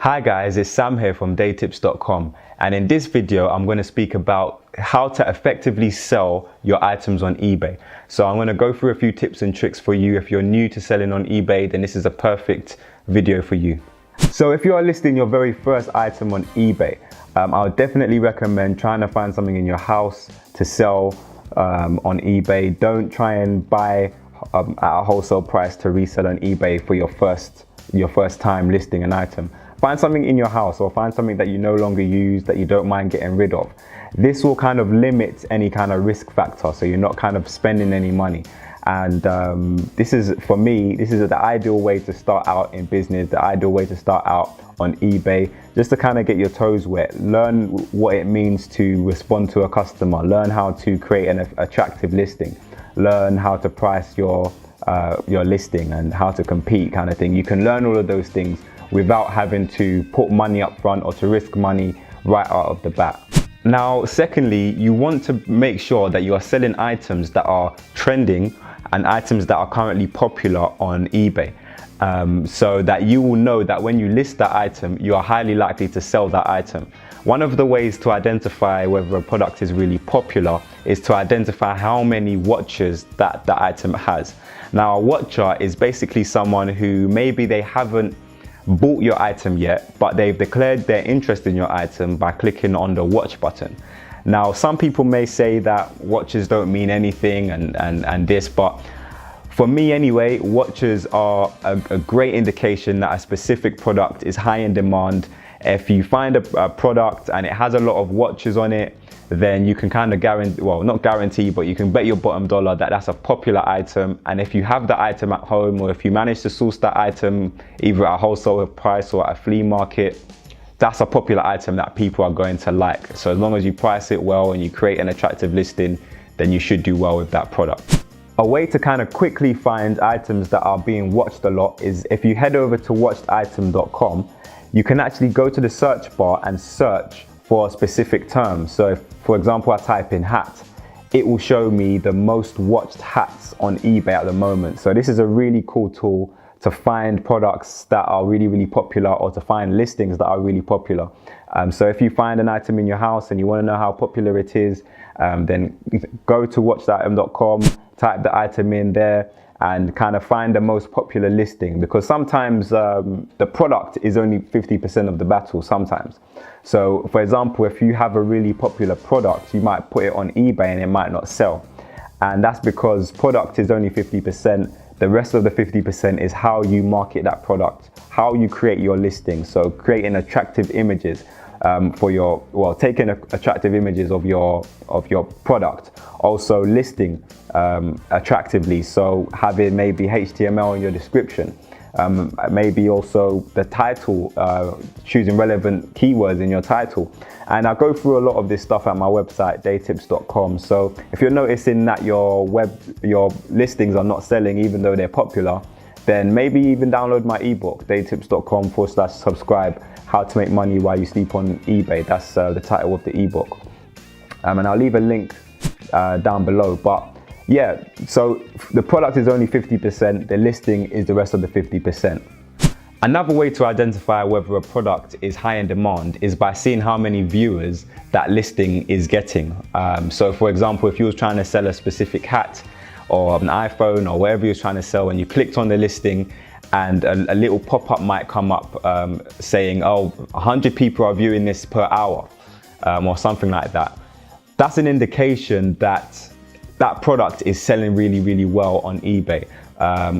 Hi guys, it's Sam here from daytips.com, and in this video I'm going to speak about how to effectively sell your items on eBay. So I'm going to go through a few tips and tricks for you. If you're new to selling on eBay, then this is a perfect video for you. So if you are listing your very first item on eBay, I would definitely recommend trying to find something in your house to sell on eBay. Don't try and buy at a wholesale price to resell on eBay for your first time listing an item. Find something in your house or find something that you no longer use that you don't mind getting rid of. This will kind of limit any kind of risk factor, so you're not kind of spending any money. And this is, for me, this is the ideal way to start out in business, the ideal way to start out on eBay, just to kind of get your toes wet, learn what it means to respond to a customer, learn how to create an attractive listing, learn how to price your listing and how to compete kind of thing. You can learn all of those things without having to put money up front or to risk money right out of the bat. Now, secondly, you want to make sure that you are selling items that are trending and items that are currently popular on eBay, so that you will know that when you list that item, you are highly likely to sell that item. One of the ways to identify whether a product is really popular is to identify how many watchers that the item has. Now, a watcher is basically someone who maybe they haven't bought your item yet, but they've declared their interest in your item by clicking on the watch button. Now, some people may say that watches don't mean anything and this, but for me anyway, watches are a great indication that a specific product is high in demand. If you find a product and it has a lot of watches on it, then you can kind of guarantee, well, not guarantee, but you can bet your bottom dollar that that's a popular item. And if you have the item at home, or if you manage to source that item either at a wholesale price or at a flea market, that's a popular item that people are going to like. So as long as you price it well and you create an attractive listing, then you should do well with that product. A way to kind of quickly find items that are being watched a lot is if you head over to watcheditem.com, you can actually go to the search bar and search for a specific term. So if, for example, I type in hat, it will show me the most watched hats on eBay at the moment. So this is a really cool tool to find products that are really popular, or to find listings that are really popular. So if you find an item in your house and you want to know how popular it is, then go to watcheditem.com, type the item in there, and kind of find the most popular listing, because sometimes the product is only 50% of the battle sometimes. So for example, if you have a really popular product, you might put it on eBay and it might not sell. And that's because product is only 50%. The rest of the 50% is how you market that product, how you create your listing. So creating attractive images for your, well, taking attractive images of your product, also listing attractively, so having maybe HTML in your description, maybe also the title, choosing relevant keywords in your title. And I go through a lot of this stuff at my website, daytips.com. So if you're noticing that your listings are not selling even though they're popular, then maybe even download my ebook, daytips.com/subscribe, how to make money while you sleep on eBay. That's the title of the ebook. And I'll leave a link down below. But yeah, so the product is only 50%, the listing is the rest of the 50%. Another way to identify whether a product is high in demand is by seeing how many viewers that listing is getting. So for example, if you were trying to sell a specific hat or an iPhone or whatever you're trying to sell, and you clicked on the listing and a little pop-up might come up saying, oh, 100 people are viewing this per hour, or something like that. That's an indication that that product is selling really well on eBay.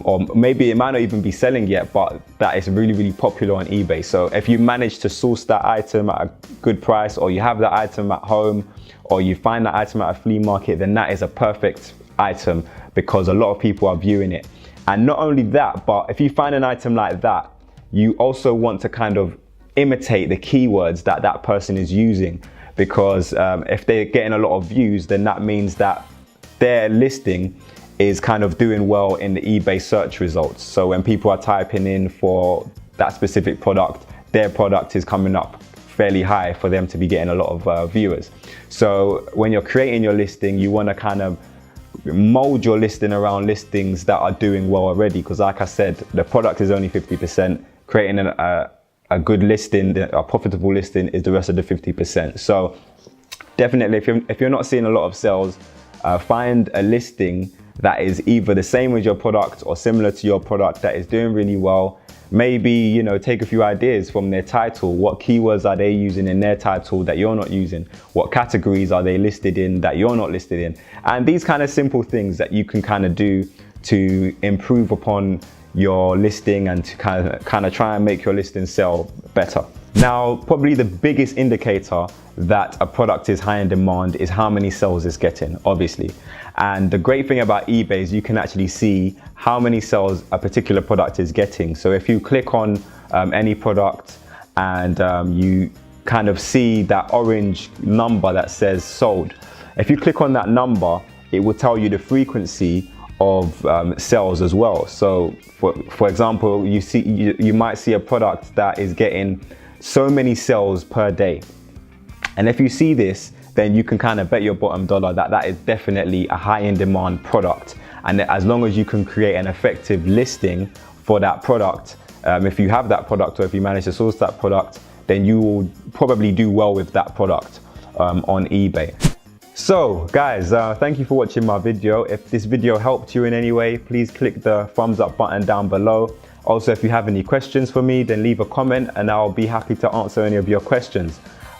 Or maybe it might not even be selling yet, but that is really popular on eBay. So if you manage to source that item at a good price, or you have that item at home, or you find that item at a flea market, then that is a perfect item because a lot of people are viewing it. And not only that, but if you find an item like that, you also want to kind of imitate the keywords that that person is using, because if they're getting a lot of views, then that means that their listing is kind of doing well in the eBay search results. So when people are typing in for that specific product, their product is coming up fairly high for them to be getting a lot of viewers. So when you're creating your listing, you want to kind of mold your listing around listings that are doing well already, because like I said, the product is only 50%. Creating a a good listing, a profitable listing, is the rest of the 50%. So definitely, if you're not seeing a lot of sales, find a listing that is either the same as your product or similar to your product that is doing really well. Maybe, you know, take a few ideas from their title. What keywords are they using in their title that you're not using? What categories are they listed in that you're not listed in? And these kind of simple things that you can kind of do to improve upon your listing and to kind of try and make your listing sell better. Now, probably the biggest indicator that a product is high in demand is how many sales it's getting, obviously. And the great thing about eBay is you can actually see how many sales a particular product is getting. So if you click on any product and you kind of see that orange number that says sold, if you click on that number, it will tell you the frequency of sales as well. So for example, you might see a product that is getting so many sales per day. And if you see this, then you can kind of bet your bottom dollar that that is definitely a high in demand product. And as long as you can create an effective listing for that product, if you have that product or if you manage to source that product, then you will probably do well with that product on eBay. So guys, thank you for watching my video. If this video helped you in any way, please click the thumbs up button down below. Also, if you have any questions for me, then leave a comment and I'll be happy to answer any of your questions.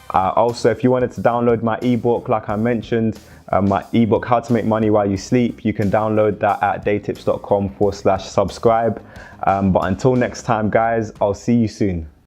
Also, if you wanted to download my ebook, like I mentioned, my ebook, How to Make Money While You Sleep, you can download that at daytips.com/subscribe. But until next time, guys, I'll see you soon.